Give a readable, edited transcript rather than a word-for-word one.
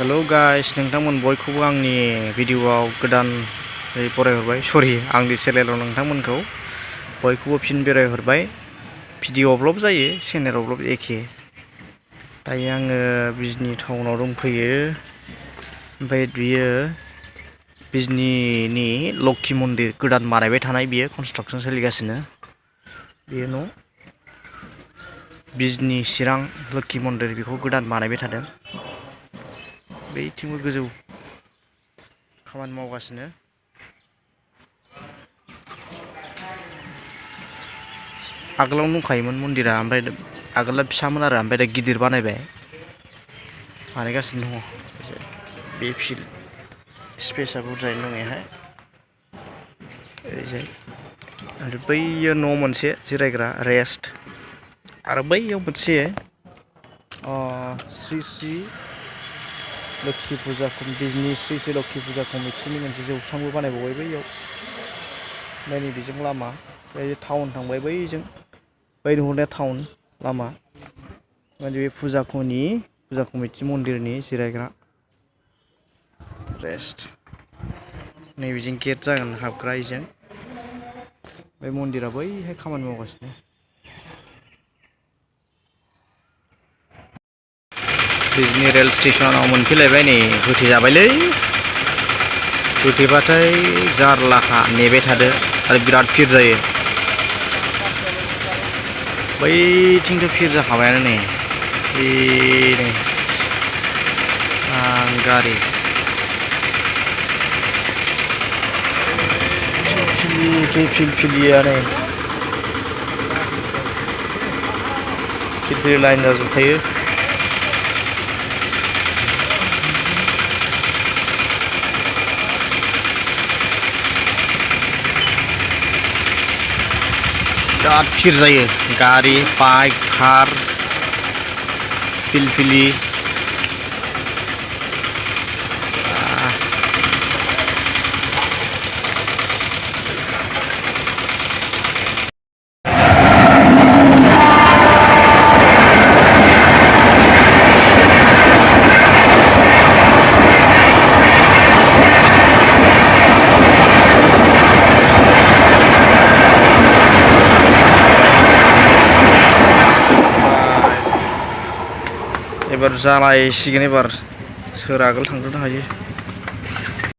hello guys नोंथांमोन बयखौबो आंनि भिडिअआव गोदान बरायहरबाय सरि आंनि चेनेलाव नोंथांमोनखौ बयखौबो फिन बेरायहरबाय भिडिअआवल' जायो चेनेलावल' एखे दायो आङो बिजनि टाउनाव दंफैयो ओमफ्राय बियो बिजनिनि लक्ष्मी मन्दिर गोदान बानायबाय थानाय बियो कनस्ट्राक्सन सोलिगासिनो बेयो न' बिजनि चिरां लक्ष्मी मन्दिर बेखौ गोदान बानायबाय थादों बैथिंबो गोजौ खामानि मावगासिनो आगोलावनो दंखायोमोन मन्दिरा ओमफ्राय आगोला फिसामोन आरो ओमफ्राय दा गिदिर बानायगासिनो दङ बे फिल्ड स्पेसा बुरजायैनो दङ बेहाय ओरैजाय आरो बैयो न' मोनसे जिरायग्रा रेस्ट आरो बैयाव मोनसे श्री श्री लोक्षि फुजा बिजनि श्री श्री लोक्षि फुजा कमिटिनि मोनसे जौस्रांबो बानायबावबाय बैयाव ओमफ्राय नैबेजों लामा बे टाउन थांबाय बैजों बै नुहुरनाया टाउन लामा माने बे फुजा कमिटि मन्दिरनि जिरायग्रा रेस्ट नैबेजों गेट जागोन हाबग्रा इजों बे मन्दिरा बैहाय खामानि मावगासिनो बिजनि रेल स्टेशनाव मोनफैलायबाय नै होथेजाबायलै होथेबाथाय जारलाखा नेबाय थादो आरो बिराद भिर जायो बैथिंथ' भिर जाखाबायानो नै गारि फिलियानो गिदिर लाइन जाजोबखायो बिराद भिर जायो गारि बाइक कार फिलफिलि एबार जालायसिगोन एबार सोर आगोल थांग्रोनो हायो